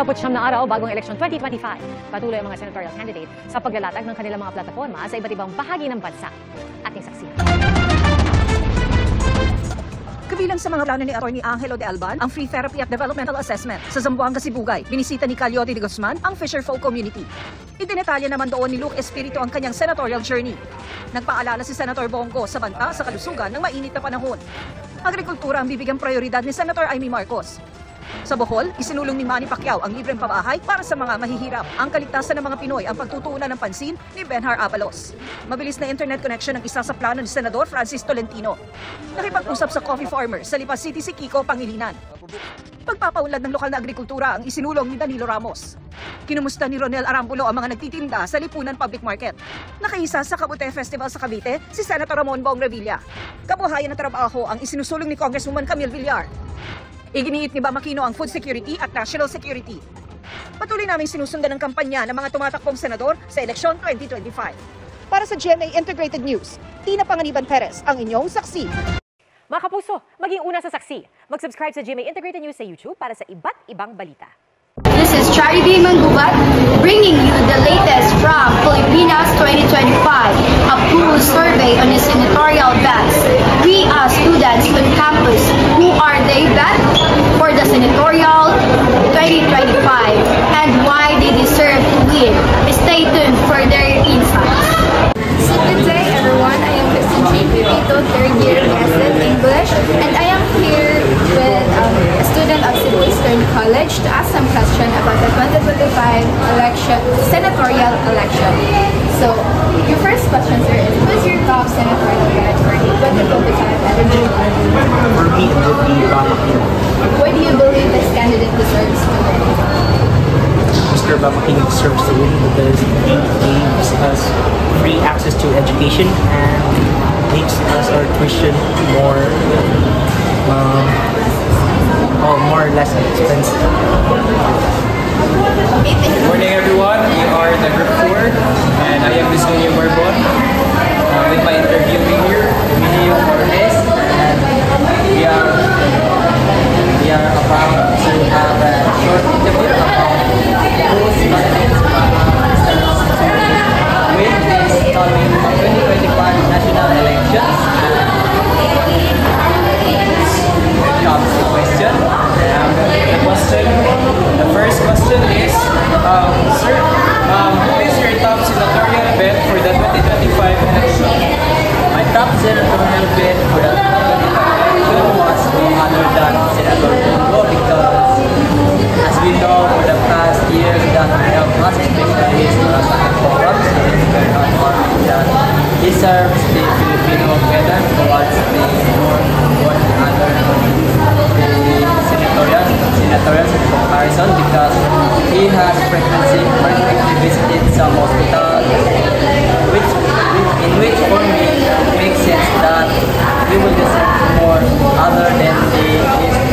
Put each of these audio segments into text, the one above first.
29 na araw bagong eleksyon 2025. Patuloy ang mga senatorial candidate sa paglalatag ng kanilang mga plataforma sa iba't ibang bahagi ng bansa. Ating saksihan. Kabilang sa mga plano ni Atty. Angelo de Alban, ang Free Therapy at Developmental Assessment. Sa Zamboanga, Sibugay, binisita ni Caliote de Guzman ang Fisherfolk Community. Idinetalya naman doon ni Luke Espiritu ang kanyang senatorial journey. Nagpaalala si Senator Bongo sa banta sa kalusugan ng mainit na panahon. Agrikultura ang bibigyang prioridad ni Senator Amy Marcos. Sa Bohol, isinulong ni Manny Pacquiao ang libreng pabahay para sa mga mahihirap. Ang kaligtasan ng mga Pinoy ang pagtutuunan ng pansin ni Benhar Abalos. Mabilis na internet connection ang isa sa plano ni Senador Francis Tolentino. Nakipag-usap sa coffee farmer sa Lipas City si Kiko Pangilinan. Pagpapaunlad ng lokal na agrikultura ang isinulong ni Danilo Ramos. Kinumusta ni Ronel Arambulo ang mga nagtitinda sa Lipunan Public Market. Nakaisa sa Kabute Festival sa Cavite si Senator Ramon Bong Revilla. Kabuhayan na trabaho ang isinusulong ni Congresswoman Camille Villar. Iginiit ni Bam Aquino ang food security at national security. Patuloy naming sinusundan ang kampanya ng mga tumatakbong senador sa eleksyon 2025. Para sa GMA Integrated News, Tina Panganiban Perez, ang inyong saksi. Mga kapuso, maging una sa saksi. Mag-subscribe sa GMA Integrated News sa YouTube para sa iba't ibang balita. This is Charity Mangubat bringing you the latest from Filipinas 2025, a full survey on the senatorial bets. We ask students on campus who are they bet for the senatorial 2025 and why they deserve to win. Stay tuned for their insights. So good day everyone, I am Christine J. Pipito, third year BSN English, and I am here with a student of Cebu Eastern College to ask some question about the 2025 election, senatorial election. So, your first question, sir, is who's your top senatorial candidate for the 2025 election? For me, it would be Bam Aquino. Why do you believe this candidate deserves to win? Mr. Bam Aquino deserves to win because he gives us free access to education and makes us our tuition more or less expensive. Good morning everyone, we are the group 4 and I am Miss Nunio Barbon with my interviewee here, Emilio Morales, and we are about to have a short interview about who's candidates to win this coming 2025 national elections. Comes the question. The first question is, sir, who is your top senatorial bet for the 2025 election? My top senatorial bet for the 2025 election was no other than Senator Bongo because, as we know, for the past years that we have lots of specialists malasakit programs, we are not confident that he serves the Filipino better towards the more the other senatorials in comparison because he has frequently visited some hospitals, in which for me it makes sense that he will deserve more other than the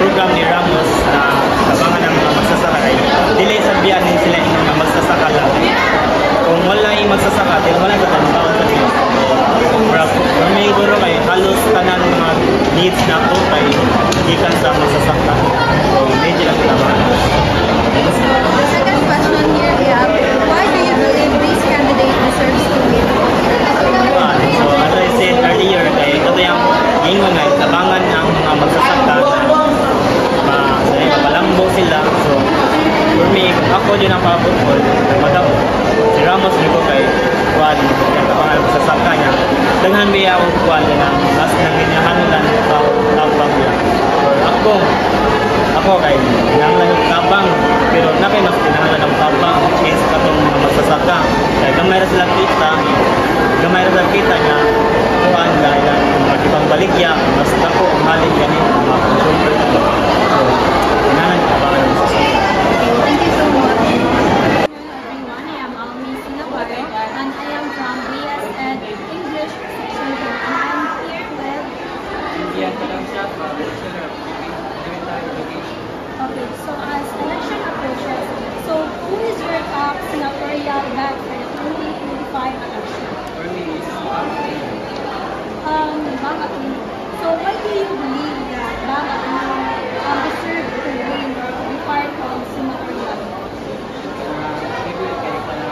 program ni Ramos na tabangan ng mga magsasaka ay dili sabihan din sila yung mga magsasaka lang. Kung wala yung magsasaka, di wala ka tayo bawal sa dito. Pero may guro kay halos tanan mga needs na ito kay gikan sa magsasaka. So, medyo lang tabangan. The second question here we have, why do you believe this candidate deserves to win? So as I said earlier, kay ito yung ingon nga tabangan ang mga magsasaka na mapalambo sila. So for me, ako din ang pabukol, madam si Ramos nito kay Juan, yung tabangan ang magsasaka niya. Daghan may ako Juan na mas nang ginahanulan sa tabang niya. So ako kay nang lang tabang, pero napay mas ginahanulan ng tabang, which is katong mga magsasaka. Kaya gamay ra sila kita niya kuhaan dahil ang baligya mas dako ang halin ganit mga consumer. So, kailangan tabangan ng magsasaka. Thank you so much. Everyone, I am Almi Sinapare and I am from BS Ed English section 2 and I am here with Okay, so as election approaches, so who is your top senatorial bet for the 2025 election? For me, it's Bang Aquino. So why do you believe that Bang Aquino deserves to win or to be part of senatorial? maybe kay para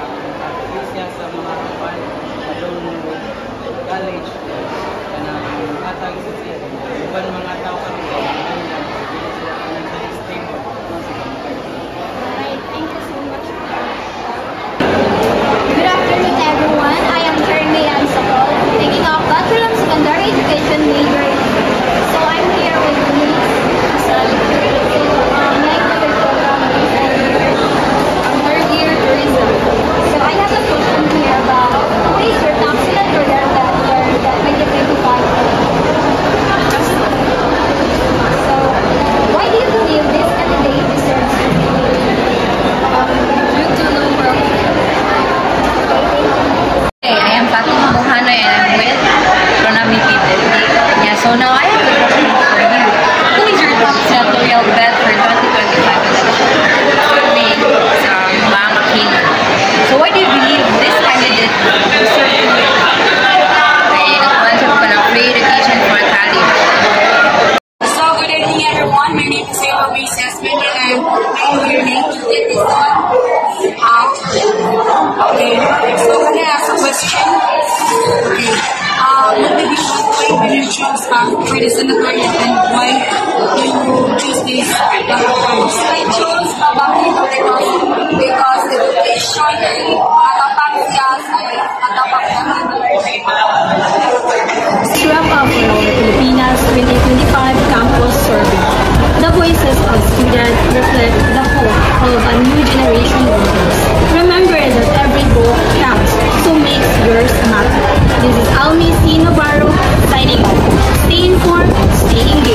siya sa mga kapal college na atang sa siya. Iban mga tao kami Alright, thank you so much. Good afternoon, everyone. I am Jeremy Ansapol, taking up Bachelor of Secondary Education major. So I'm here with Denise Asal. My favorite program is third year tourism. So I have a question here about who is your top senatorial bet for the 2025 So why do you believe this candidate deserves to be due to number of Hey, I am Fatima Mohanoy and I'm with Pranami Pidel. Yeah, so now I have a question for you. Who is your top senatorial bet for 2025 election? For me, it's Bang Aquino. So why do you believe this candidate deserves to win? Ay, nagpansin ko ng free education for college. So, good evening everyone. My name is Eva Mace Esmond and I'm here to get this on. Okay, so can I ask a question? Okay, what did you choose when you chose for the senatorial and why do you choose this post? I chose Bakito because education matapang siya sa matapang naman. To wrap up for our Filipinas 2025 campus survey, the voices of students reflect the hope of a new generation leaders. Remember that every vote counts, so make yours matter. This is Almi C. Navarro signing off. Stay informed, stay engaged.